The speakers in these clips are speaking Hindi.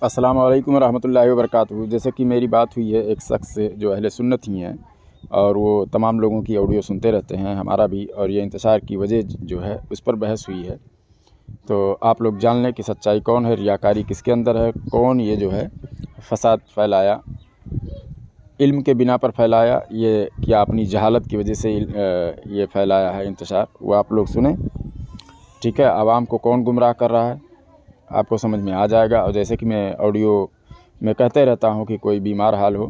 अस्सलाम वालेकुम रहमतुल्लाहि व बरकातहू। जैसे कि मेरी बात हुई है एक शख्स से जो अहले सुन्नत ही हैं और वो तमाम लोगों की ऑडियो सुनते रहते हैं, हमारा भी, और ये इंतशार की वजह जो है उस पर बहस हुई है। तो आप लोग जान लें कि सच्चाई कौन है, रियाकारी किसके अंदर है, कौन ये जो है फ़साद फैलाया, इल्म के बिना पर फैलाया, ये क्या अपनी जहालत की वजह से ये फैलाया है इंतशार, वो आप लोग सुने। ठीक है, आवाम को कौन गुमराह कर रहा है आपको समझ में आ जाएगा। और जैसे कि मैं ऑडियो में कहते रहता हूँ कि कोई बीमार हाल हो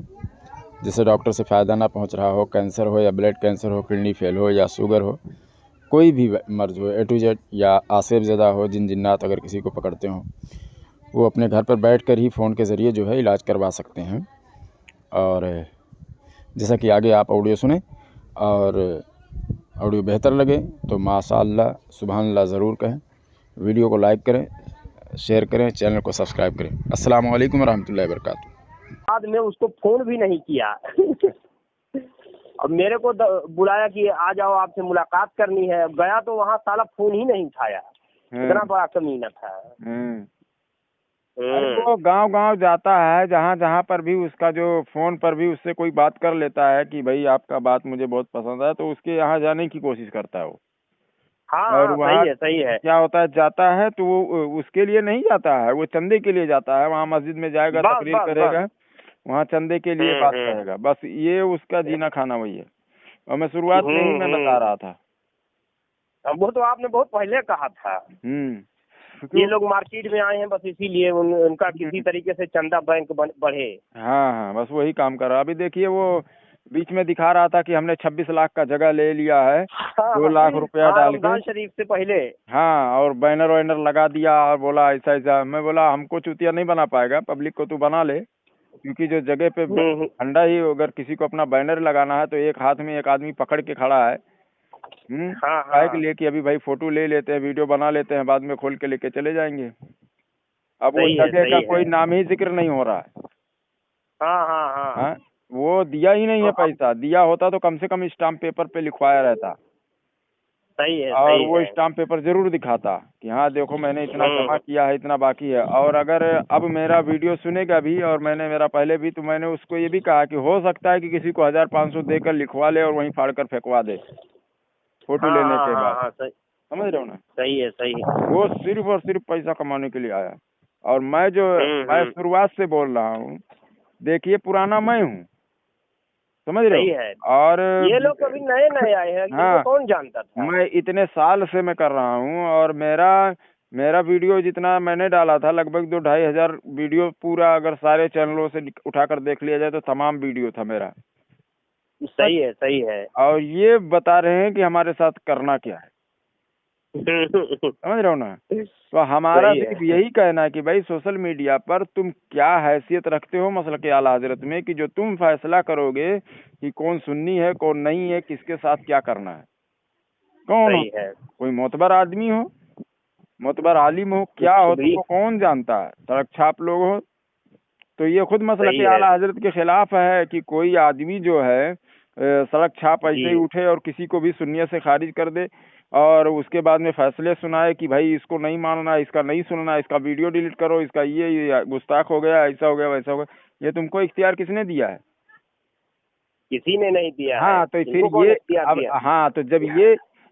जिससे डॉक्टर से फ़ायदा ना पहुँच रहा हो, कैंसर हो या ब्लड कैंसर हो, किडनी फेल हो या शुगर हो, कोई भी मर्ज़ हो, ए टू जेड, या आसिफ ज़दा हो, जिन्नात अगर किसी को पकड़ते हों, वो अपने घर पर बैठ कर ही फ़ोन के ज़रिए जो है इलाज करवा सकते हैं। और जैसा कि आगे आप ऑडियो सुने और ऑडियो बेहतर लगे तो माशाअल्लाह सुभानअल्लाह ज़रूर कहें, वीडियो को लाइक करें, शेयर करें, चैनल को सब्सक्राइब करें। अस्सलाम वालेकुम रहमतुल्लाहि व बरकातहू। बाद में उसको फोन भी नहीं किया। अब मेरे को बुलाया कि आ जाओ आपसे मुलाकात करनी है, गया तो वहाँ साला फोन ही नहीं उठाया। इतना बड़ा कमीना था। अरे वो गांव जाता है, जहाँ जहाँ पर भी उसका जो फोन पर भी उससे कोई बात कर लेता है कि भाई आपका बात मुझे बहुत पसंद है, तो उसके यहाँ जाने की कोशिश करता है वो। और हाँ, वहाँ सही है। क्या होता है, जाता है तो वो उसके लिए नहीं जाता है, वो चंदे के लिए जाता है। वहाँ मस्जिद में जाएगा, तकरीर करेगा, वहाँ चंदे के लिए बात करेगा, बस ये उसका जीना खाना वही है। और मैं शुरुआत में ही मैं बता रहा था। वो तो आपने बहुत पहले कहा था। ये लोग मार्केट में आए हैं बस इसीलिए उनका किसी तरीके से चंदा बैंक बढ़े। हाँ, बस वही काम कर रहा। अभी देखिए वो बीच में दिखा रहा था कि हमने 26 लाख का जगह ले लिया है, 2 लाख रुपया डाल के शरीफ से पहले। हाँ, और बैनर वैनर लगा दिया और बोला ऐसा ऐसा। मैं बोला हमको चुतिया नहीं बना पाएगा, पब्लिक को तू बना ले, क्योंकि जो जगह पे ठंडा ही, अगर किसी को अपना बैनर लगाना है तो एक हाथ में एक आदमी पकड़ के खड़ा है। काहे के लिए कि अभी भाई फोटो ले लेते हैं, वीडियो बना लेते हैं, बाद में खोल के लेके चले जाएंगे। अब वो जगह का कोई नाम ही जिक्र नहीं हो रहा है। हाँ, वो दिया ही नहीं है पैसा। दिया होता तो कम से कम स्टाम्प पेपर पे लिखवाया रहता। और वो स्टाम्प पेपर जरूर दिखाता कि हाँ देखो मैंने इतना जमा किया है, इतना बाकी है। और अगर अब मेरा वीडियो सुनेगा भी, और मैंने मेरा पहले भी, तो मैंने उसको ये भी कहा कि हो सकता है कि किसी को 1500 देकर लिखवा ले और वहीं फाड़ कर फेंकवा दे फोटो लेने के बाद। समझ रहे हो ना? सही है। वो सिर्फ और सिर्फ पैसा कमाने के लिए आया। और मैं मैं शुरुआत से बोल रहा हूँ, देखिए पुराना मैं हूँ, समझ रहे हो? और ये लोग कभी नए आए हैं, हाँ, कौन जानता था। मैं इतने साल से मैं कर रहा हूँ, और मेरा वीडियो जितना मैंने डाला था, लगभग 2-2.5 हजार वीडियो पूरा, अगर सारे चैनलों से उठाकर देख लिया जाए तो तमाम वीडियो था मेरा। सही है। और ये बता रहे हैं कि हमारे साथ करना क्या है। समझ रहे हो ना? तो हमारा सिर्फ यही कहना है कि भाई सोशल मीडिया पर तुम क्या हैसियत रखते हो मसलक आला हजरत में, कि जो तुम फैसला करोगे कि कौन सुन्नी है कौन नहीं है, किसके साथ क्या करना है, कौन हो? कोई मोतबर आदमी हो, मोतबर आलिम हो, क्या हो, तुमको कौन जानता है? सड़क छाप लोग हो। तो ये खुद मसलक आला हजरत के खिलाफ है कि कोई आदमी जो है सड़क छाप ऐसे ही उठे और किसी को भी सुन्नियत से खारिज कर दे, और उसके बाद में फैसले सुनाए कि भाई इसको नहीं मानना, इसका नहीं सुनना, इसका वीडियो डिलीट करो, इसका ये गुस्ताख हो गया, ऐसा हो गया, वैसा हो गया। ये तुमको इख्तियार किसने दिया है? किसी ने नहीं दिया। हाँ, तो फिर ये अब, हाँ, तो जब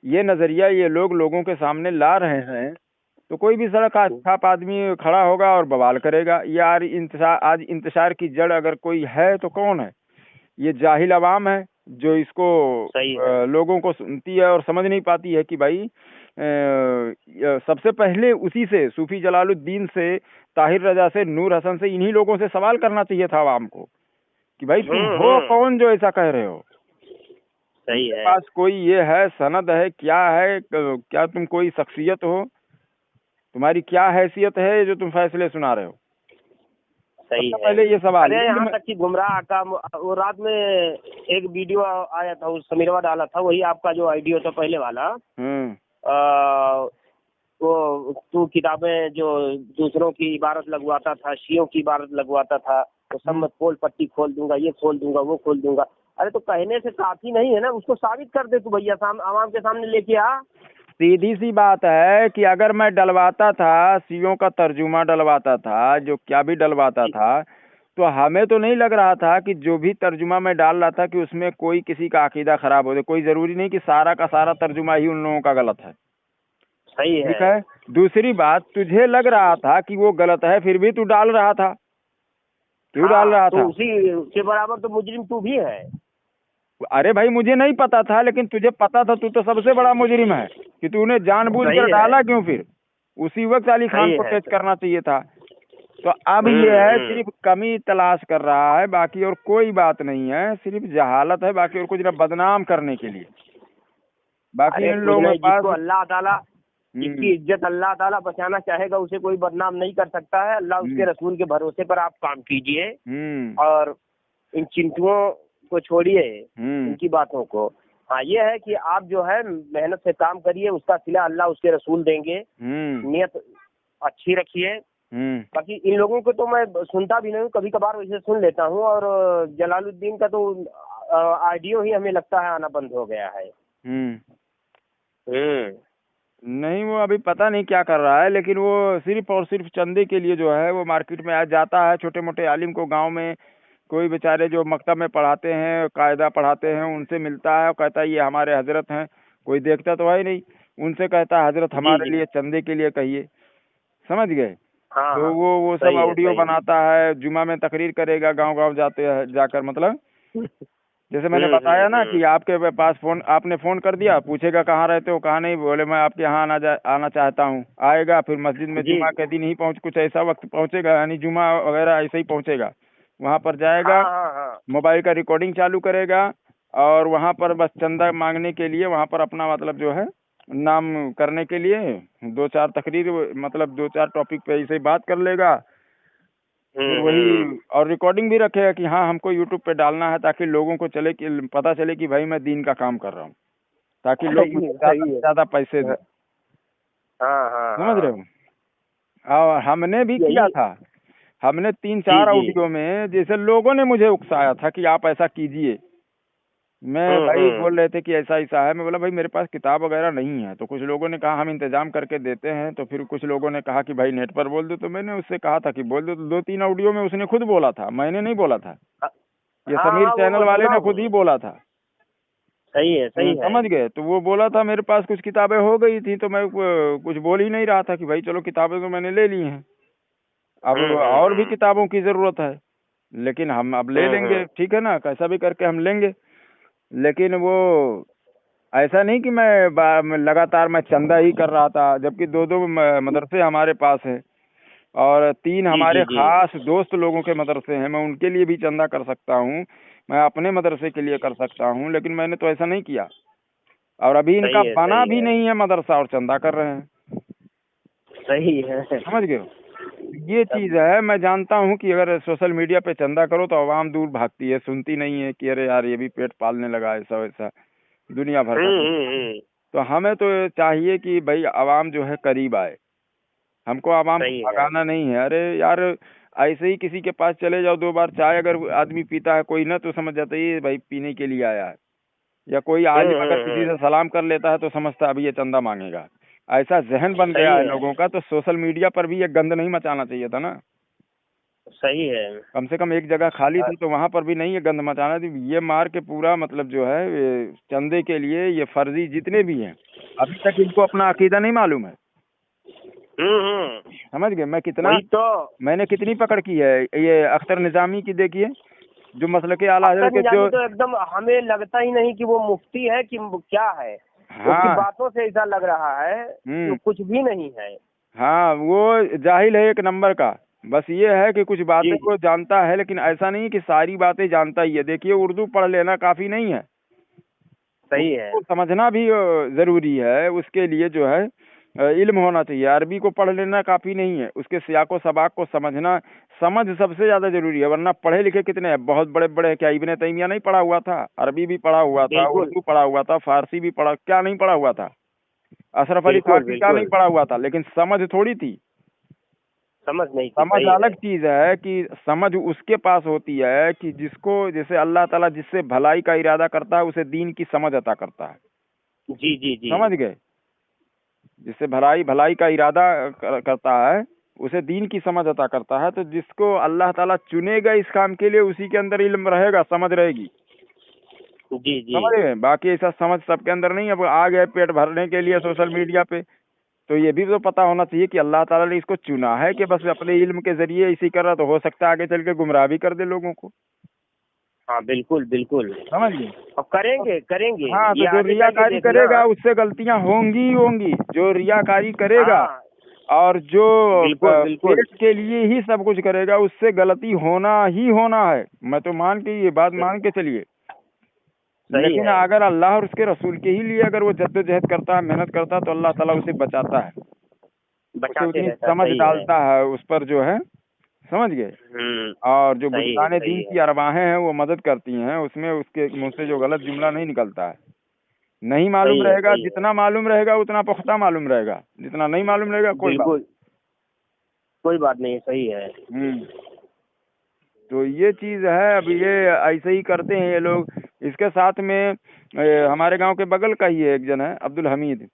ये नजरिया ये लोगों के सामने ला रहे हैं, तो कोई भी सड़क छाप आदमी खड़ा होगा और बवाल करेगा। यार आज इंतशार की जड़ अगर कोई है तो कौन है? ये जाहिल अवाम है जो इसको लोगों को सुनती है और समझ नहीं पाती है कि भाई सबसे पहले उसी से, सूफी जलालुद्दीन से, ताहिर रजा से, नूर हसन से, इन्हीं लोगों से सवाल करना चाहिए था अवाम को कि भाई तुम हो कौन जो ऐसा कह रहे हो? सही है। पास कोई ये है, सनद है, क्या है, क्या तुम कोई शख्सियत हो? तुम्हारी क्या हैसियत है जो तुम फैसले सुना रहे हो? सही है। पहले ये सवाल है। यहाँ तक कि गुमराह का वो रात में एक वीडियो आया था, उस समीरवा डाला था, वही आपका जो आइडियो था पहले वाला। वो तू किताबें जो दूसरों की इबारत लगवाता था, शियों की इबारत लगवाता था, तो सब मैं खोल पट्टी खोल दूंगा, ये खोल दूंगा, वो खोल दूंगा। अरे तो कहने से काफी नहीं है ना, उसको साबित कर दे तू भैया, आवाम के सामने लेके आ। सीधी सी बात है कि अगर मैं डलवाता था, सीओ का तर्जुमा डलवाता था, जो क्या भी डलवाता था, तो हमें तो नहीं लग रहा था कि जो भी तर्जुमा मैं डाल रहा था कि उसमें कोई किसी का अकीदा खराब हो जाए। कोई जरूरी नहीं कि सारा का सारा तर्जुमा ही उन लोगों का गलत है। सही ठीक है। है। दूसरी बात, तुझे लग रहा था कि वो गलत है, फिर भी तू डाल रहा था। क्यों डाल रहा तो था? उसी के बराबर तो मुजरिम तू भी है। अरे भाई, मुझे नहीं पता था, लेकिन तुझे पता था। तू तो सबसे बड़ा मुजरिम है कि तूने जानबूझकर सही है। डाला क्यों? फिर उसी वक्त अली खान सही को है। टच करना चाहिए था। तो अब ये है, सिर्फ कमी तलाश कर रहा है, बाकी और कोई बात नहीं है। सिर्फ जहालत है, बाकी और कुछ ना, बदनाम करने के लिए। बाकी अरे इन कुछ लोगों के नहीं, पास जिसको अल्लाह ताला, जिसकी इज्जत अल्लाह ताला बचाना चाहेगा उसे कोई बदनाम नहीं कर सकता है। अल्लाह उसके रसूल के भरोसे पर आप काम कीजिए और इन चिंटुओं को छोड़िए, इनकी बातों को। हाँ, ये है कि आप जो है मेहनत से काम करिए, उसका सिला अल्लाह उसके रसूल देंगे। नियत अच्छी रखिए। बाकी इन लोगों को तो मैं सुनता भी नहीं हूँ, कभी कभार वैसे सुन लेता हूँ। और जलालुद्दीन का तो ऑडियो ही हमें लगता है आना बंद हो गया है। नहीं, वो अभी पता नहीं क्या कर रहा है, लेकिन वो सिर्फ और सिर्फ चंदे के लिए जो है वो मार्केट में आ जाता है। छोटे मोटे आलिम को गांव में कोई बेचारे जो मकतब में पढ़ाते हैं, कायदा पढ़ाते हैं, उनसे मिलता है और कहता है ये हमारे हजरत हैं। कोई देखता तो है ही नहीं, उनसे कहता है हजरत हमारे लिए चंदे के लिए कहिए। समझ गए? हाँ, तो वो सब ऑडियो बनाता है, जुमा में तकरीर करेगा गांव गांव जाते हैं जाकर। मतलब जैसे मैंने बताया ना कि आपके पास फोन, आपने फोन कर दिया, पूछेगा कहाँ रहते हो, कहाँ नहीं, बोले मैं आपके यहाँ आना चाहता हूँ। आएगा, फिर मस्जिद में जुमा के दिन ही कुछ ऐसा वक्त पहुँचेगा, यानी जुमा वगैरह ऐसे ही पहुँचेगा। वहाँ पर जाएगा, मोबाइल का रिकॉर्डिंग चालू करेगा और वहाँ पर बस चंदा मांगने के लिए, वहाँ पर अपना मतलब जो है नाम करने के लिए 2-4 तकरीर, मतलब 2-4 टॉपिक पे ऐसे ही बात कर लेगा। फिर वही, और रिकॉर्डिंग भी रखेगा कि हाँ हमको यूट्यूब पे डालना है, ताकि लोगों को चले कि पता चले कि भाई मैं दीन का काम कर रहा हूँ, ताकि लोग ज्यादा से ज्यादा पैसे दें। समझ रहे हो? और हमने भी किया था। हमने 3-4 ऑडियो में जैसे लोगों ने मुझे उकसाया था कि आप ऐसा कीजिए। मैं भाई बोल रहे थे कि ऐसा ऐसा है, मैं बोला भाई मेरे पास किताब वगैरह नहीं है। तो कुछ लोगों ने कहा हम इंतजाम करके देते हैं, तो फिर कुछ लोगों ने कहा कि भाई नेट पर बोल दो। तो मैंने उससे कहा था कि बोल दो, तो 2-3 ऑडियो में उसने खुद बोला था, मैंने नहीं बोला था। ये समीर चैनल वाले ने खुद ही बोला था। सही है, सही है। समझ गए? तो वो बोला था मेरे पास कुछ किताबें हो गई थी, तो मैं कुछ बोल ही नहीं रहा था कि भाई चलो किताबें तो मैंने ले ली हैं, अब और भी किताबों की जरूरत है, लेकिन हम अब ले लेंगे, ठीक है ना, कैसा भी करके हम लेंगे। लेकिन वो ऐसा नहीं कि मैं लगातार मैं चंदा ही कर रहा था, जबकि 2-2 मदरसे हमारे पास है और 3 हमारे खास दोस्त लोगों के मदरसे हैं। मैं उनके लिए भी चंदा कर सकता हूँ, मैं अपने मदरसे के लिए कर सकता हूँ, लेकिन मैंने तो ऐसा नहीं किया। और अभी इनका बना भी नहीं है मदरसा और चंदा कर रहे हैं। सही है। समझ गए? ये चीज है। मैं जानता हूँ कि अगर सोशल मीडिया पे चंदा करो तो आवाम दूर भागती है, सुनती नहीं है कि अरे यार ये भी पेट पालने लगा, ऐसा वैसा दुनिया भर का। तो हमें तो चाहिए कि भाई आवाम जो है करीब आए, हमको आवाम को भगाना नहीं है। अरे यार ऐसे ही किसी के पास चले जाओ, 2 बार चाय अगर आदमी पीता है कोई ना, तो समझ जाता है ये भाई पीने के लिए आया है। या कोई आलिम अगर किसी से सलाम कर लेता है तो समझता है अभी ये चंदा मांगेगा। ऐसा जहन बन गया है लोगों का। तो सोशल मीडिया पर भी ये गंद नहीं मचाना चाहिए था ना। सही है। कम से कम एक जगह खाली थी तो वहां पर भी नहीं ये गंद मचाना थी। ये मार के पूरा मतलब जो है ये चंदे के लिए ये फर्जी जितने भी हैं, अभी तक इनको अपना अकीदा नहीं मालूम है। समझ गए? मैं कितना मैंने कितनी पकड़ की है। ये अख्तर निजामी की देखिए, जो मसले के आला हज़रत के जो तो एकदम हमें लगता ही नहीं कि वो मुफ्ती है कि क्या है। हाँ, उसकी बातों से ऐसा लग रहा है कि कुछ भी नहीं है। हाँ, वो जाहिल है 1 नंबर का। बस ये है कि कुछ बातें वो जानता है, लेकिन ऐसा नहीं कि सारी बातें जानता ही है। देखिए उर्दू पढ़ लेना काफी नहीं है, सही है, तो समझना भी जरूरी है। उसके लिए जो है इल्म होना चाहिए। अरबी को पढ़ लेना काफी नहीं है, उसके सियाको सबाक को समझना, समझ सबसे ज्यादा जरूरी है। वरना पढ़े लिखे कितने हैं, बहुत बड़े बड़े। क्या इब्ने तैमिया नहीं पढ़ा हुआ था? अरबी भी पढ़ा हुआ था, उर्दू पढ़ा हुआ था, फारसी भी पढ़ा, क्या नहीं पढ़ा हुआ था? अशरफ अली थानवी क्या नहीं पढ़ा हुआ था? लेकिन समझ थोड़ी थी, समझ नहीं थी। समझ अलग चीज है कि समझ उसके पास होती है कि जिसको, जैसे अल्लाह ताला जिससे भलाई का इरादा करता है उसे दीन की समझ अता करता है। जी जी जी, समझ गए? जिससे भलाई भलाई का इरादा करता है, उसे दीन की समझ अता करता है। तो जिसको अल्लाह ताला चुनेगा इस काम के लिए, उसी के अंदर इल्म रहेगा, समझ रहेगी। जी जी। समझ गए? बाकी ऐसा समझ सबके अंदर नहीं है। अब आ गए पेट भरने के लिए सोशल मीडिया पे, तो ये भी तो पता होना चाहिए कि अल्लाह ताला ने इसको चुना है कि बस अपने इल्म के जरिए इसी कर रहा, तो हो सकता है आगे चल के गुमराह भी कर दे लोगों को। हाँ बिल्कुल बिल्कुल। समझ गए? अब करेंगे करेंगे। हाँ, तो ये जो आगे रियाकारी देखना। करेगा उससे गलतियां होंगी ही होंगी। जो रियाकारी करेगा हाँ और जो बिल्कुल बिल्कुल। पेट के लिए ही सब कुछ करेगा, उससे गलती होना ही होना है। मैं तो मान के ये बात मान के चलिए। सही लेकिन है। अगर अल्लाह और उसके रसूल के ही लिए अगर वो जद्दोजहद करता है, मेहनत करता है, तो अल्लाह ताला उसे बचाता है, उसे बचाते उतनी रहता है, समझ सही है। डालता है उस पर जो है। समझ गए? और जो सही है बुजुर्गान सही दीन है। की अरवाहें हैं वो मदद करती हैं, उसमें उसके मुंह से जो गलत जुमला नहीं निकलता है। नहीं मालूम सही है रहेगा, सही है। जितना मालूम रहेगा उतना पुख्ता मालूम रहेगा, जितना नहीं मालूम रहेगा कोई बात। बिल्कुल कोई बात नहीं, सही है। तो ये चीज है। अब ये ऐसे ही करते हैं ये लोग। इसके साथ में हमारे गांव के बगल का ही एक जन है, अब्दुल हमीद।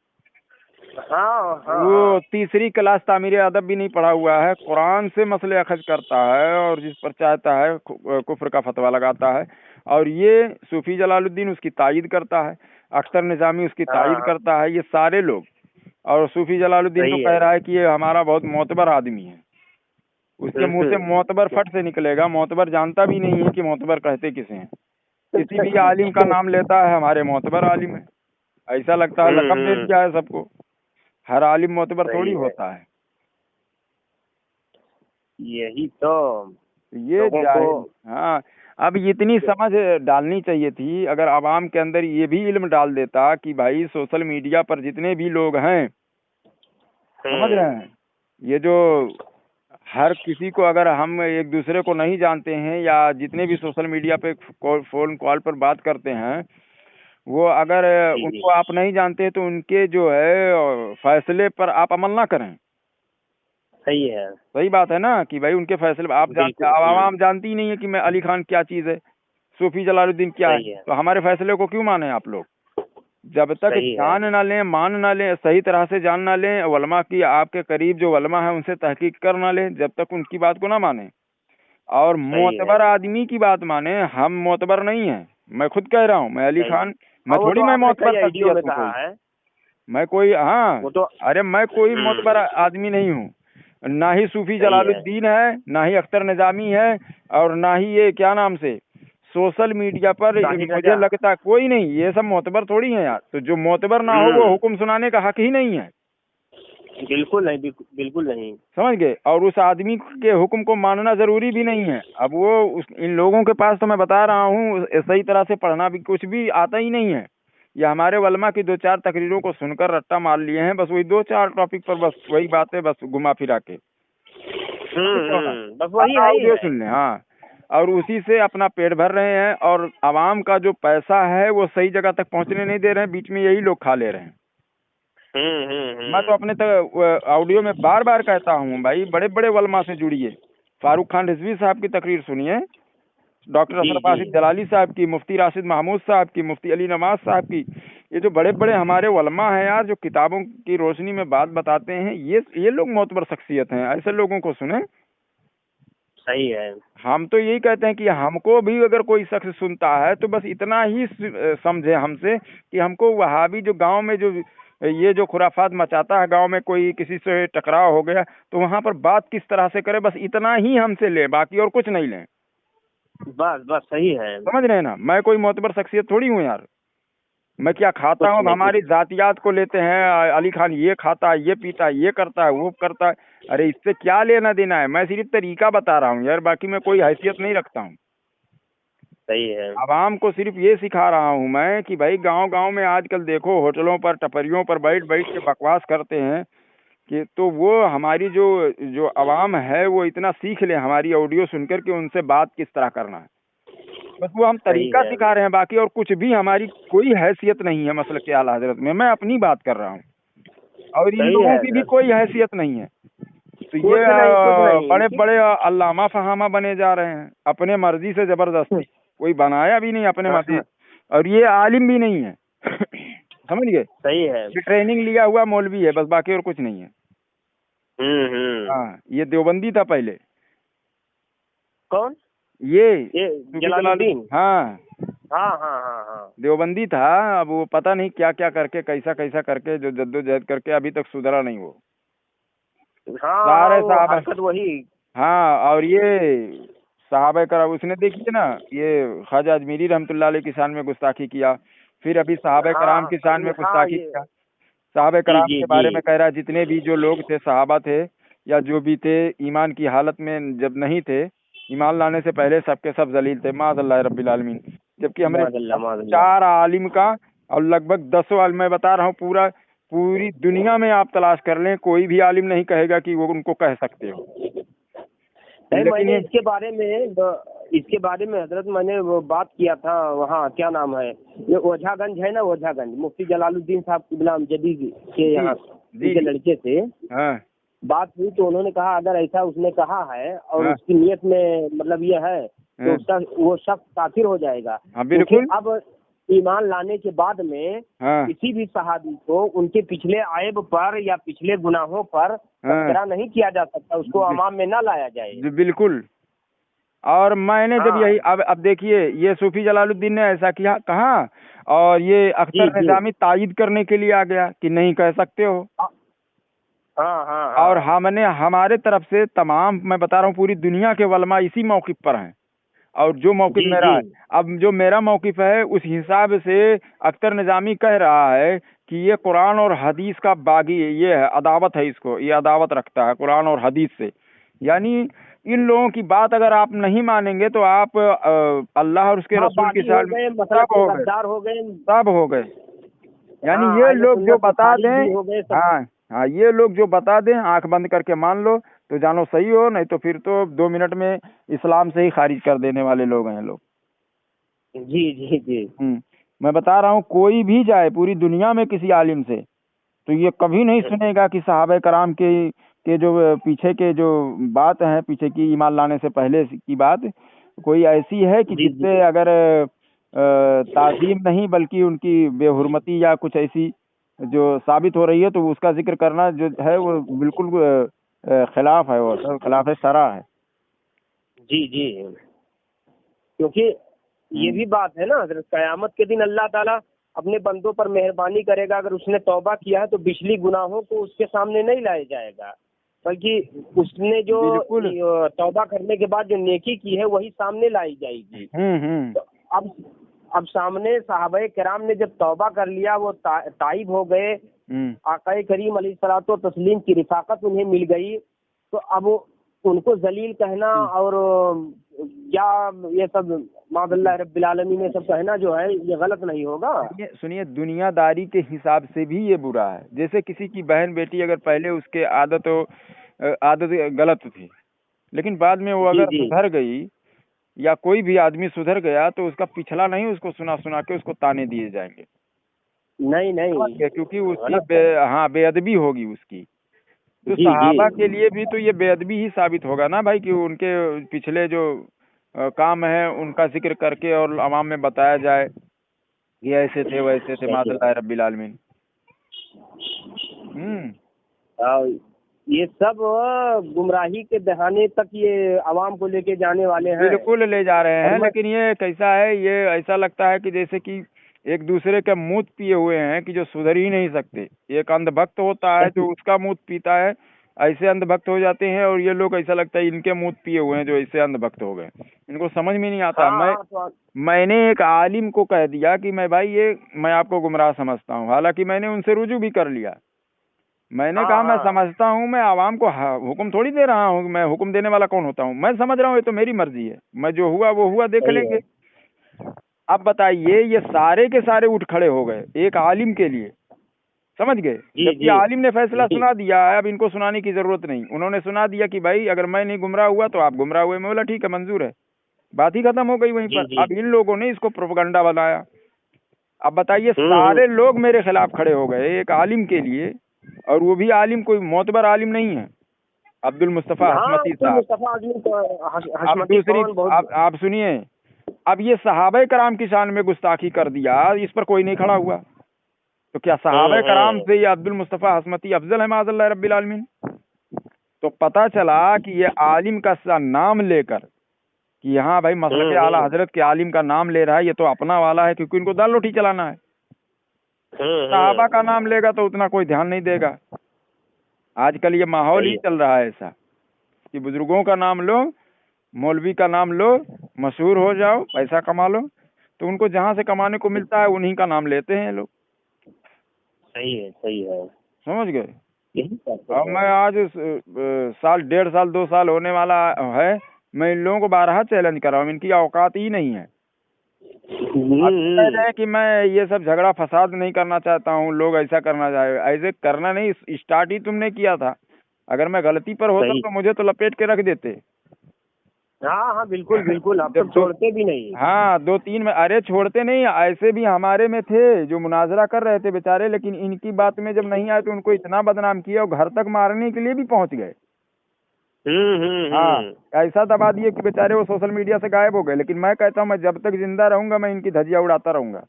हाँ हाँ वो हाँ। तीसरी क्लास तामीर अदब भी नहीं पढ़ा हुआ है, कुरान से मसले अखज करता है और जिस पर चाहता है कुफ्र का फतवा लगाता है। और ये सूफी जलालुद्दीन उसकी तायीद करता है, अख्तर निजामी उसकी तायीद हाँ करता है, ये सारे लोग। और सूफी जलालुद्दीन तो सही कह है। रहा है कि ये हमारा बहुत मोतबर आदमी है। उसके मुंह से मोतबर फट से निकलेगा। मोतबर जानता भी नहीं है कि मोतबर कहते किसे हैं। किसी भी आलिम का नाम लेता है, हमारे मोतबर आलिम है, ऐसा लगता है लकब दे दिया है सबको। हर आलिम मोतबर थोड़ी सही है। होता है। यही तो ये लोगों जाहिल। को। हाँ, अब इतनी समझ डालनी चाहिए थी। अगर आवाम के अंदर ये भी इल्म डाल देता कि भाई सोशल मीडिया पर जितने भी लोग हैं, समझ रहे हैं, ये जो हर किसी को, अगर हम एक दूसरे को नहीं जानते हैं या जितने भी सोशल मीडिया पे फोन कॉल पर बात करते हैं, वो अगर जी जी। उनको आप नहीं जानते तो उनके जो है फैसले पर आप अमल ना करें। सही है। सही बात है ना कि भाई उनके फैसले आप जानते, बिल्कुल। आवाम जानती ही नहीं है कि मैं अली खान क्या चीज़ है, सूफी जलालुद्दीन क्या है, सही है। तो हमारे फैसले को क्यों माने आप लोग? जब तक सही है। जान ना लें, मान ना लें, सही तरह से जान ना लें, वलमा की, आपके करीब जो वलमा है उनसे तहकीक कर ना लें, जब तक उनकी बात को ना माने और सही है। मोतबर आदमी की बात माने। हम मोतबर नहीं हैं, मैं खुद कह रहा हूँ, मैं अली सही। खान, मैं और वो थोड़ी तो मैं आपने मोतबर कई आइडियो शख्सियत में हूँ कहा कोई, है। मैं कोई, हाँ, वो तो। अरे मैं कोई मोतबर आदमी नहीं हूँ। ना ही सूफी सही है। जलालुद्दीन है, ना ही अख्तर निजामी है, और ना ही ये क्या नाम से सोशल मीडिया पर साहिर मुझे रजा। लगता है कोई नहीं। ये सब मोतबर थोड़ी है यार। तो जो मोतबर ना हो वो हुक्म सुनाने का हक ही नहीं है। बिल्कुल नहीं, बिल्कुल नहीं। समझ गए? और उस आदमी के हुक्म को मानना जरूरी भी नहीं है। अब वो इन लोगों के पास, तो मैं बता रहा हूँ, सही तरह से पढ़ना भी कुछ भी आता ही नहीं है। ये हमारे वलमा की 2-4 तकरीरों को सुनकर रट्टा मार लिए हैं, बस वही 2-4 टॉपिक पर बस वही बातें, बस घुमा फिरा के बस वही है ही ऑडियो है। सुन लें। हाँ, और उसी से अपना पेट भर रहे हैं और आवाम का जो पैसा है वो सही जगह तक पहुंचने नहीं दे रहे हैं, बीच में यही लोग खा ले रहे हैं। मैं तो अपने तक ऑडियो में बार बार कहता हूँ, भाई बड़े बड़े वलमा से जुड़िए। फारूक खान रिजवी साहब की तकरीर सुनिए, डॉक्टर जी अशरफ जी। आसिफ जलाली साहब की, मुफ्ती राशिद महमूद साहब की, मुफ्ती अली नवाज साहब की। ये जो बड़े बड़े हमारे वलमा हैं यार, जो किताबों की रोशनी में बात बताते हैं, ये लोग मोतबर शख्सियत हैं। ऐसे लोगों को सुने। सही है। हम तो यही कहते हैं कि हमको भी अगर कोई शख्स सुनता है तो बस इतना ही समझे हमसे कि हमको वहाबी जो गांव में जो ये जो खुराफात मचाता है, गांव में कोई किसी से टकराव हो गया तो वहां पर बात किस तरह से करे, बस इतना ही हमसे ले, बाकी और कुछ नहीं लें। बस बस सही है। समझ रहे हैं ना? मैं कोई मोतबर शख्सियत थोड़ी हूँ यार। मैं क्या खाता हूँ? कुछ अब नहीं हमारी जातियात को लेते हैं, अली खान ये खाता है, ये पीता है, ये करता है, वो करता है। अरे इससे क्या लेना देना है? मैं सिर्फ तरीका बता रहा हूँ यार, बाकी मैं कोई हैसियत नहीं रखता हूँ। सही है। आवाम को सिर्फ ये सिखा रहा हूँ मैं कि भाई गांव गांव में आजकल देखो, होटलों पर, टपरियों पर बैठ बैठ के बकवास करते हैं कि, तो वो हमारी जो जो आवाम है वो इतना सीख ले हमारी ऑडियो सुनकर के उनसे बात किस तरह करना है। बस वो हम सही तरीका है। सिखा रहे हैं, बाकी और कुछ भी हमारी कोई हैसियत नहीं है मसले के आला हजरत में। मैं अपनी बात कर रहा हूँ और इन सही लोगों है की भी हजरत। कोई हैसियत नहीं है। तो कुछ ये नहीं कुछ नहीं बड़े बड़े अल्लामा फहामा बने जा रहे हैं अपने मर्जी से, जबरदस्ती। कोई बनाया भी नहीं अपने मर्जी, और ये आलिम भी नहीं है। समझ गए? सही है। ये ट्रेनिंग लिया हुआ मौलवी है बस, बाकी और कुछ नहीं है। हम्म। ये देवबंदी था पहले। कौन? ये जलालुद्दीन। हाँ हाँ। देवबंदी था। अब वो पता नहीं क्या क्या करके, कैसा कैसा करके, जो जद्दोजहद करके अभी तक सुधरा नहीं वो। सारे वो साहब हरकत वही। हाँ, और ये साहबा कराम उसने देखिए ना, ये ख्वाजा अजमीरी रहमतुल्लाह अलैह की शान में गुस्ताखी किया, फिर अभी साहबा कराम की शान में गुस्ताखी किया। साहबा कराम के बारे में कह रहा है जितने भी जो लोग थे, सहाबा थे या जो भी थे, ईमान की हालत में जब नहीं थे, ईमान लाने से पहले सबके सब जलील थे, माज़अल्लाह रब्बिल आलमीन। जबकि हमने 4 आलिम का और लगभग 10 आलिम, मैं बता रहा हूँ, पूरी दुनिया में आप तलाश कर लें, कोई भी आलिम नहीं कहेगा कि वो उनको कह सकते हो। मैंने इसके बारे में हजरत मैंने वो बात किया था वहाँ, क्या नाम है, ये ओझागंज है ना, ओझागंज मुफ्ती जलालुद्दीन साहब गुलाम जदीद के यहाँ के लड़के से बात हुई, तो उन्होंने कहा अगर ऐसा उसने कहा है और उसकी नियत में मतलब ये है तो उसका वो शख्स काफिर हो जाएगा। बिल्कुल। अब ईमान लाने के बाद में किसी भी सहाबी को उनके पिछले आयब पर या पिछले गुनाहों पर तस्करा नहीं किया जा सकता, उसको अमाम में ना लाया जाए। बिल्कुल। और मैंने जब यही अब देखिए, ये सूफी जलालुद्दीन ने ऐसा किया कहा, और ये अख्तर निजामी तायद करने के लिए आ गया कि नहीं कह सकते हो। और हमने हमारे तरफ से तमाम, मैं बता रहा हूँ, पूरी दुनिया के वलमा इसी मौक़िफ़ पर हैं। और जो मौक़िफ़ मेरा है, अब जो मेरा मौक़िफ़ है उस हिसाब से अख्तर निजामी कह रहा है कि ये कुरान और हदीस का बागी, ये है अदावत है, इसको ये अदावत रखता है कुरान और हदीस से। यानी इन लोगों की बात अगर आप नहीं मानेंगे तो आप अल्लाह और उसके रसूल की साल में सब हो गए। यानी ये लोग जो बता दें, हाँ ये लोग जो बता दें, आंख बंद करके मान लो तो जानो सही हो, नहीं तो फिर तो 2 मिनट में इस्लाम से ही खारिज कर देने वाले लोग हैं लोग। जी। मैं बता रहा हूँ, कोई भी जाए पूरी दुनिया में किसी आलिम से, तो ये कभी नहीं सुनेगा कि सहाबा कराम के जो पीछे के जो बात है, पीछे की ईमान लाने से पहले की बात कोई ऐसी है कि जिससे अगर ताज़ीम नहीं बल्कि उनकी बेहुरमती या कुछ ऐसी जो साबित हो रही है, तो उसका जिक्र करना जो है वो बिल्कुल खिलाफ है, वो खिलाफ शरा है। जी। क्योंकि ये भी बात है ना, क़यामत के दिन अल्लाह ताला अपने बंदों पर मेहरबानी करेगा, अगर उसने तौबा किया है तो पिछली गुनाहों को उसके सामने नहीं लाया जाएगा, बल्कि उसने जो तौबा करने के बाद जो नेकी की है वही सामने लाई जाएगी। तो अब सामने सहाबाए किराम ने जब तौबा कर लिया, वो ताइब हो गए, आकाए करीम अलैहिस्सलातो तस्लीम की रिफाकत उन्हें मिल गई, तो अब उनको जलील कहना और क्या ये सब माज़अल्लाह रब्बिल आलमीन ने सब कहना जो है ये गलत नहीं होगा। सुनिए, दुनियादारी के हिसाब से भी ये बुरा है। जैसे किसी की बहन बेटी अगर पहले उसके आदत गलत थी, लेकिन बाद में वो अगर सुधर गई या कोई भी आदमी सुधर गया, तो उसका पिछला नहीं, उसको सुना के उसको ताने दिए जाएंगे। नहीं, क्योंकि उसकी बेअदबी होगी उसकी। तो सहाबा के लिए भी तो ये बेअदबी ही साबित होगा ना भाई, कि उनके पिछले जो काम है उनका जिक्र करके और अवाम में बताया जाए कि ऐसे थे वैसे थे, माज़अल्लाह रब्बिल आलमीन। ये सब गुमराही के बहाने तक ये अवाम को लेके जाने वाले हैं। बिल्कुल ले जा रहे हैं, लेकिन ये कैसा है, ये ऐसा लगता है कि जैसे कि एक दूसरे का मूत पिए हुए हैं कि जो सुधर ही नहीं सकते। एक अंधभक्त होता है जो उसका मूत पीता है, ऐसे अंधभक्त हो जाते हैं, और ये लोग ऐसा लगता है इनके मूत पिए हुए हैं जो ऐसे अंधभक्त हो गए। इनको समझ में नहीं आता। मैंने एक आलिम को कह दिया कि मैं आपको गुमराह समझता हूँ, हालांकि मैंने उनसे रुजू भी कर लिया। मैंने कहा मैं समझता हूँ, मैं आवाम को हुक्म थोड़ी दे रहा हूँ, मैं हुक्म देने वाला कौन होता हूँ, मैं समझ रहा हूँ ये तो मेरी मर्जी है, मैं जो हुआ वो हुआ, देख लेंगे। अब बताइए, ये सारे के सारे उठ खड़े हो गए एक आलिम के लिए, समझ गए। जबकि आलिम ने फैसला सुना दिया है, अब इनको सुनाने की जरूरत नहीं। उन्होंने सुना दिया कि भाई अगर मैं नहीं गुमराह हुआ तो आप गुमराह हुए। मैं बोला ठीक है, मंजूर है, बात ही खत्म हो गई वहीं पर। अब इन लोगों ने इसको प्रोपेगेंडा बनाया। अब बताइए, सारे लोग मेरे खिलाफ खड़े हो गए एक आलिम के लिए, और वो भी आलिम कोई मोतबर आलिम नहीं है, अब्दुल मुस्तफा हशमती साहब। अब दूसरी आप सुनिए, अब ये सहाबा कराम की शान में गुस्ताखी कर दिया, इस पर कोई नहीं खड़ा हुआ, तो क्या सहाबा कराम से ये अब्दुल मुस्तफ़ा हसमती अफजल है माज़अल्लाह रब्बिल आलमीन? तो पता चला कि ये आलिम का नाम लेकर कि यहाँ भाई मसलक आला हजरत के आलिम का नाम ले रहा है, ये तो अपना वाला है, क्योंकि इनको दाल रोटी चलाना है। सहाबा का नाम लेगा तो उतना कोई ध्यान नहीं देगा। आजकल ये माहौल ही चल रहा है ऐसा कि बुजुर्गों का नाम लो, मौलवी का नाम लो, मशहूर हो जाओ, पैसा कमा लो, तो उनको जहाँ से कमाने को मिलता है उन्हीं का नाम लेते हैं लोग। सही है, समझ गए? अब मैं आज साल 1.5 साल 2 साल होने वाला है, मैं इन लोगों को 12 चैलेंज कर रहा हूँ, इनकी औकात ही नहीं है। कह रहे कि मैं ये सब झगड़ा फसाद नहीं करना चाहता हूँ, लोग ऐसा करना चाहे, ऐसे करना नहीं, स्टार्ट ही तुमने किया था। अगर मैं गलती पर होता तो मुझे तो लपेट के रख देते। हाँ बिल्कुल आप तो छोड़ते भी नहीं। हाँ 2-3 में, अरे छोड़ते नहीं, ऐसे भी हमारे में थे जो मुनाजरा कर रहे थे बेचारे, लेकिन इनकी बात में जब नहीं आए तो उनको इतना बदनाम किया और घर तक मारने के लिए भी पहुंच गए। हाँ, ऐसा दबा दिए कि बेचारे वो सोशल मीडिया से गायब हो गए। लेकिन मैं कहता हूँ मैं जब तक जिंदा रहूंगा मैं इनकी धज्जियां उड़ाता रहूंगा,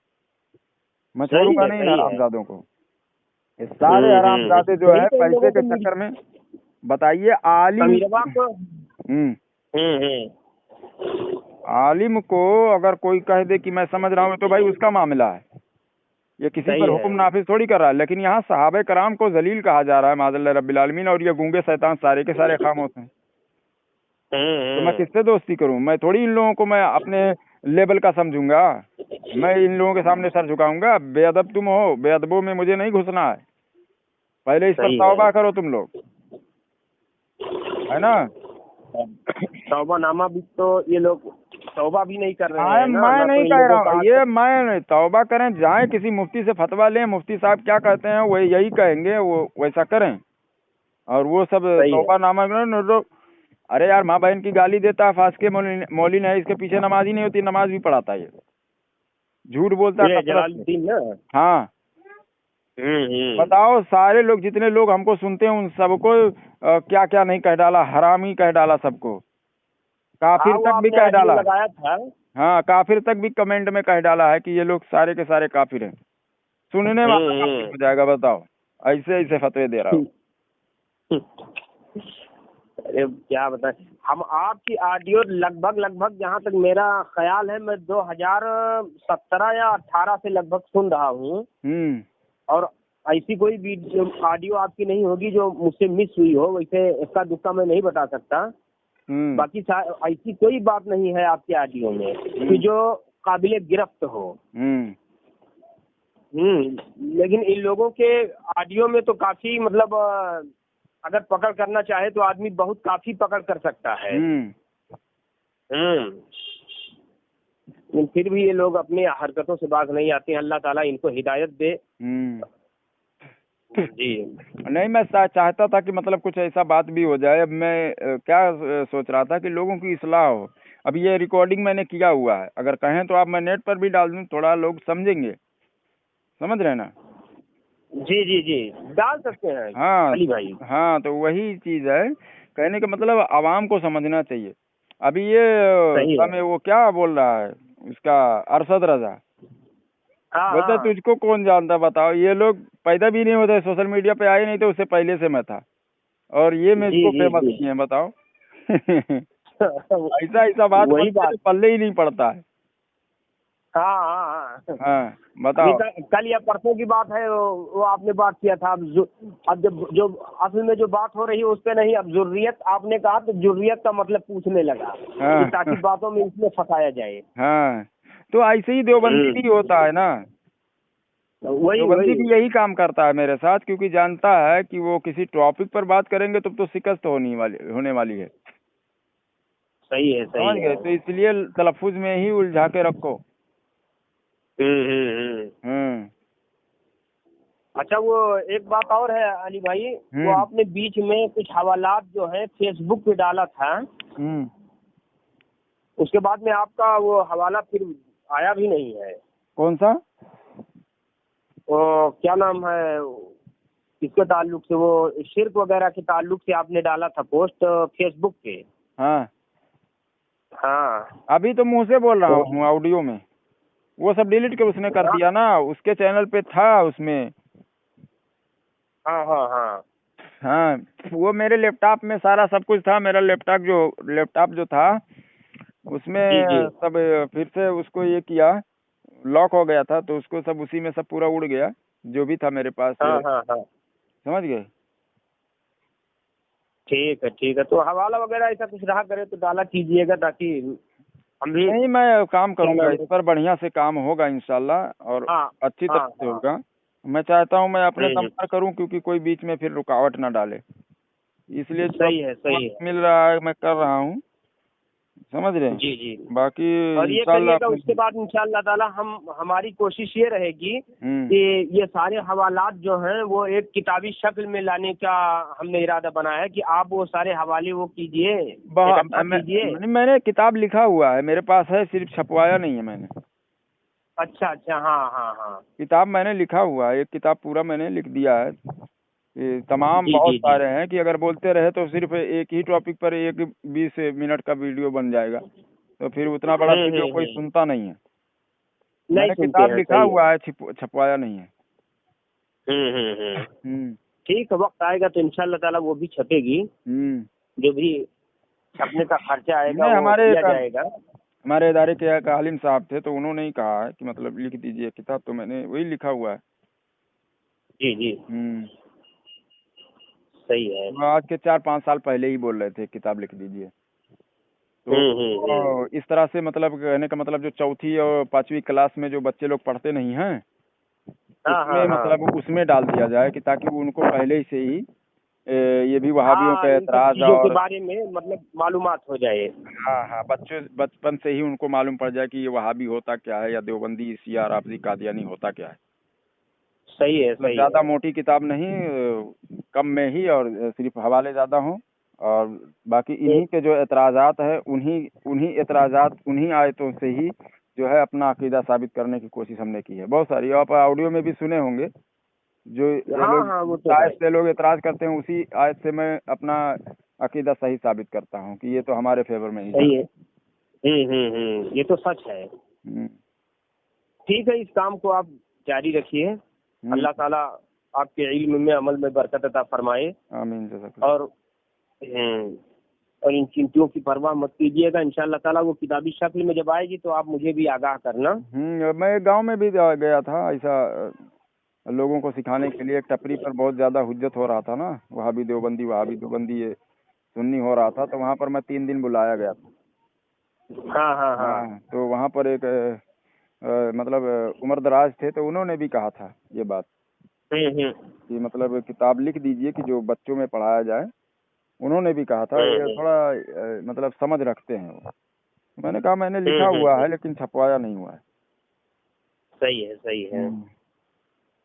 मैं छोड़ूंगा नहीं इन हरामजादों को। ये सारे हरामजादे जो है पैसे के चक्कर में, बताइए आलिम आलिम को अगर कोई कह दे कि मैं समझ रहा हूँ तो भाई उसका मामला है, ये किसी पर हुक्म नाफिज थोड़ी कर रहा है। लेकिन यहाँ सहाबे कराम को जलील कहा जा रहा है माज़अल्लाह रब्बिल आलमीन, और ये गूंगे शैतान सारे के सारे खामोश हैं। तो मैं किससे दोस्ती करूं? मैं थोड़ी इन लोगों को मैं अपने लेवल का समझूंगा, मैं इन लोगों के सामने सर झुकाऊंगा? बेअदब तुम हो, बेअदबों में मुझे नहीं घुसना है। पहले इस पर तौबा करो तुम लोग, है ना? तौबानामा भी तो ये लोग तौबा भी नहीं कर रहे हैं ना। मैं नहीं कह रहा हूँ ये, मैं तौबा करें, जाए किसी मुफ्ती से फतवा लें, मुफ्ती साहब क्या कहते हैं वही यही कहेंगे, वो वैसा करें। और वो सब तौबानामा, अरे यार माँ बहन की गाली देता है, फास के मौलिन है, इसके पीछे नमाज ही नहीं होती, नमाज भी पढ़ाता है, ये झूठ बोलता है। हाँ बताओ, सारे लोग जितने लोग हमको सुनते हैं उन सबको क्या क्या नहीं कह डाला, हरामी कह डाला सबको, काफिर तक भी कह डाला। हाँ काफिर तक भी कमेंट में कह डाला है कि ये लोग सारे के सारे काफिर हैं। सुनने वाला काफिर हो जाएगा, बताओ, ऐसे ऐसे फतवे दे रहा हूँ। अरे क्या बताएं, हम आपकी ऑडियो लगभग जहाँ तक मेरा ख्याल है, मैं 2017 या 18 से लगभग सुन रहा हूँ, और ऐसी कोई वीडियो ऑडियो आपकी नहीं होगी जो मुझसे मिस हुई हो। वैसे इसका दुक्का मैं नहीं बता सकता, बाकी ऐसी कोई बात नहीं है आपकी ऑडियो में कि जो काबिले गिरफ्त हो। लेकिन इन लोगों के ऑडियो में तो काफी, मतलब अगर पकड़ करना चाहे तो आदमी बहुत काफी पकड़ कर सकता है। लेकिन फिर भी ये लोग अपनी हरकतों से बाज नहीं आते हैं। अल्लाह ताला इनको हिदायत दे। जी नहीं, मैं चाहता था कि मतलब कुछ ऐसा बात भी हो जाए। अब मैं क्या सोच रहा था कि लोगों की इस्लाह हो। अब ये रिकॉर्डिंग मैंने किया हुआ है, अगर कहें तो आप मैं नेट पर भी डाल दूं, थोड़ा लोग समझेंगे, समझ रहे ना? जी डाल सकते हैं। हाँ अली भाई, हाँ, तो वही चीज है, कहने का मतलब आवाम को समझना चाहिए। अभी ये समय वो क्या बोल रहा है उसका, अरशद रजा, बोलता तुझको कौन जानता, बताओ। ये लोग पैदा भी नहीं होते, सोशल मीडिया पे आए नहीं तो उससे पहले से मैं था, और ये मैं इसको फेमस किए हैं, बताओ। ऐसा बात पल्ले ही नहीं पड़ता है। हाँ बताओ। कल या परसों की बात है, वो आपने बात किया था। अब जो असल में जो बात हो रही है उस पे नहीं, अब जुर्रियत आपने कहा तो जुर्रियत का मतलब पूछने लगा, ताकि बातों में इसमें फंसाया जाए। हाँ, तो ऐसे ही देवबंदी भी होता है ना, देवबंदी भी यही काम करता है मेरे साथ, क्योंकि जानता है कि वो किसी टॉपिक पर बात करेंगे तो शिकस्त होने वाली है। सही है, समझ गए? तो इसलिए तलफ्फुज में ही उलझा के रखो। अच्छा, वो एक बात और है अली भाई, वो आपने बीच में कुछ हवालात जो है फेसबुक पे डाला था, उसके बाद में आपका वो हवाला फिर आया भी नहीं है। कौन सा? वो क्या नाम है, किसके ताल्लुक से, वो शिर्क वगैरह के ताल्लुक से आपने डाला था पोस्ट फेसबुक पे। हाँ अभी तो मुंह से बोल रहा हूँ, ऑडियो में वो सब डिलीट के उसने कर दिया ना, उसके चैनल पे था, उसमें हाँ हाँ हाँ। हाँ, वो मेरे लैपटॉप में सारा सब कुछ था। मेरा लैपटॉप जो था जी जी। उसमें सब फिर से उसको ये किया, लॉक हो गया था, तो उसको सब उसी में सब पूरा उड़ गया जो भी था मेरे पास, हाँ हाँ हाँ। समझ गए। ठीक है ठीक है। तो हवाला वगैरह ऐसा कुछ रहा करे तो डाला कीजिएगा, ताकि हम भी। नहीं, मैं काम क्या करूंगा, नाम इस है? पर बढ़िया से काम होगा इंशाल्लाह, और हाँ अच्छी हाँ तरह से हाँ। होगा। मैं चाहता हूँ मैं अपने दम हम्म। पर करूँ, क्योंकि कोई बीच में फिर रुकावट ना डाले, इसलिए जो सही है सही वक्त है। मिल रहा है मैं कर रहा हूँ, समझ रहे हैं। जी जी। बाकी और ये इंशाल्लाह करिएगा, अपने। उसके बाद इंशाअल्लाह ताला हमारी कोशिश ये रहेगी हम्म। कि ये सारे हवालात जो हैं वो एक किताबी शक्ल में लाने का हमने इरादा बनाया है, कि आप वो सारे हवाले वो कीजिए, इकट्ठा कीजिए। मैंने किताब लिखा हुआ है मेरे पास है, सिर्फ छपवाया नहीं है मैंने। अच्छा अच्छा। हाँ हाँ हाँ। किताब मैंने लिखा हुआ है, एक किताब पूरा मैंने लिख दिया है। ये तमाम जी बहुत जी जी। सारे हैं कि अगर बोलते रहे तो सिर्फ एक ही टॉपिक पर 20 मिनट का वीडियो बन जाएगा, तो फिर उतना बड़ा वीडियो कोई सुनता नहीं है। नहीं मैंने सुनते किताब हैं, लिखा सही है। हुआ है, छपवाया नहीं है। हम्म। हम्म। ठीक है, वक्त आएगा तो इंशाअल्लाह ताला वो भी छपेगी। हम्म। जो भी छपने का खर्चा आएगा नहीं, वो दिया जाएगा। हमारे इदारे के एक आलिम साहब थे, तो उन्होंने ही कहा है कि मतलब लिख दीजिए किताब, तो मैंने वही लिखा हुआ है। जी जी। हम्म। सही है। वो आज के 4-5 साल पहले ही बोल रहे थे किताब लिख दीजिए। तो इस तरह से मतलब कहने का मतलब जो चौथी और 5वीं क्लास में जो बच्चे लोग पढ़ते नहीं हैं, हाँ उसमें हाँ हाँ। मतलब उसमें डाल दिया जाए, कि ताकि उनको पहले से ही ये भी वहाबियों हाँ, का इन सब एतराज, चीजों के और बारे में मतलब मालूमात हो जाए। हाँ हाँ, बच्चे बचपन से ही उनको मालूम पड़ जाए कि ये वहाबी होता क्या है, या देवबंदी शिया राफजी कादियानी होता क्या है। सही है मतलब सही ज़्यादा है। मोटी किताब नहीं, कम में ही, और सिर्फ हवाले ज़्यादा हों, और बाकी इन्हीं के जो एतराज़ात है, उन्हीं उन्हीं एतराज़ात, उन्हीं आयतों से ही जो है अपना अकीदा साबित करने की कोशिश हमने की है। बहुत सारी आप ऑडियो में भी सुने होंगे, जो ये हाँ लोग हाँ, वो जिस तो है। आयत से लोग एतराज़ करते हैं, उसी आयत से मैं अपना अकीदा सही साबित करता हूँ कि ये तो हमारे फेवर में ही है। सही है। ये तो सच है। हम्म। ठीक है, इस काम को आप जारी रखिए। अल्लाह ताला आपके इल्म में, अमल में बरकत अता फरमाए। आमीन जज़ाकल्लाह। और हम्म, और इन चिंतियों की परवाह मत कीजिएगा। इंशाअल्लाह ताला वो किताबी शक्ल में जब आएगी तो आप मुझे भी आगाह करना। मैं गांव में भी गया था ऐसा, लोगों को सिखाने के लिए। एक टपरी पर बहुत ज़्यादा हुज्जत हो रहा था ना, वहाबी देवबंदी ये सुन्नी हो रहा था, तो वहाँ पर मैं 3 दिन बुलाया गया था। हाँ हाँ हाँ। हाँ, तो वहाँ पर एक मतलब उम्र दराज थे, तो उन्होंने भी कहा था ये बात हम्म। कि मतलब किताब लिख दीजिए कि जो बच्चों में पढ़ाया जाए। उन्होंने भी कहा था, ये हम्म। थोड़ा मतलब समझ रखते हैं वो। मैंने कहा मैंने लिखा हुआ है, लेकिन छपवाया नहीं हुआ है। सही है सही है। हम्म।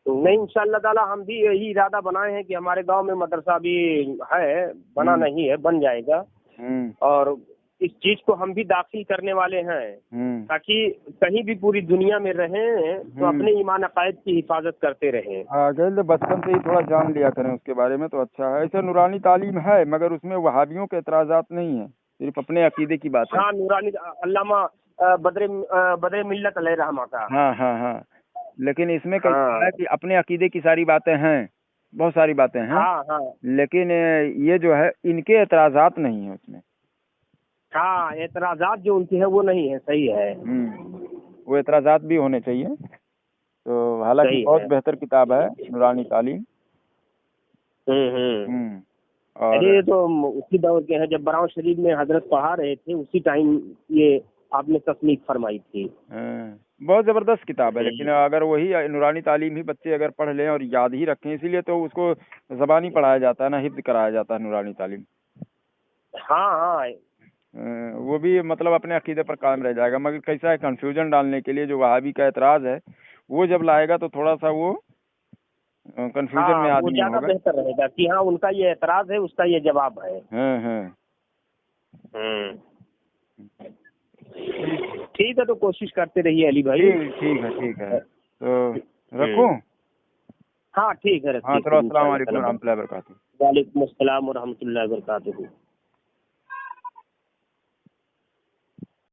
तो नहीं, इंशाअल्लाह ताला हम भी यही इरादा बनाए हैं कि हमारे गांव में मदरसा भी है, बना नहीं है, बन जाएगा। हम्म। और इस चीज को हम भी दाखिल करने वाले हैं, हम्म। ताकि कहीं भी पूरी दुनिया में रहें तो अपने ईमान अकायद की हिफाजत करते रहें। अगर बचपन से ही थोड़ा जान लिया करें उसके बारे में तो अच्छा है। ऐसे नूरानी तालीम है, मगर उसमें वहाबियों के एतराज़ात नहीं है, सिर्फ अपने अकीदे की बात है। हाँ, नूरानी अल्लामा बदरे मिल्लत अलैहि रहमा का। हाँ हाँ हाँ। लेकिन इसमें कैसा हाँ है कि अपने अकीदे की सारी बातें हैं, बहुत सारी बातें हैं, हाँ हाँ लेकिन ये जो है इनके एतराज़ात नहीं है उसमें। हाँ। एतराजात जो उनके हैं वो नहीं है। सही है। वो एतराज़ात भी होने चाहिए। तो हालांकि सही बहुत है। बेहतर किताब है नूरानी तालीम। हम्म। और अरे ये तो उसी दौर के हैं जब बराव शरीफ में हजरत पढ़ा रहे थे, उसी टाइम ये आपने तस्नीफ फरमाई थी। बहुत ज़बरदस्त किताब है। लेकिन अगर वही नूरानी तालीम ही बच्चे अगर पढ़ लें और याद ही रखें, इसीलिए तो उसको ज़बानी पढ़ाया जाता है ना, हिफ्ज़ कराया जाता है नूरानी तालीम। हाँ हाँ। वो भी मतलब अपने अकीदे पर कायम रह जाएगा। मगर कैसा है, कंफ्यूजन डालने के लिए जो वहाबी का एतराज़ है वो जब लाएगा तो थोड़ा सा वो कंफ्यूजन हाँ, में वो आदमी ज्यादा होगा। बेहतर रहेगा कि हाँ उनका ये एतराज है, उसका ये जवाब है। हाँ। ठीक है, तो कोशिश करते रहिए अली भाई। ठीक है। तो रखूं? हाँ ठीक है, हाँ रखिए चलो, फिर अस्सलाम इंशाअल्लाह वालेकुम ताला। रहमतुल्लाहि व बरकातुहू। वालेकुम अस्सलाम व रहमतुल्लाहि व बरकातुहू।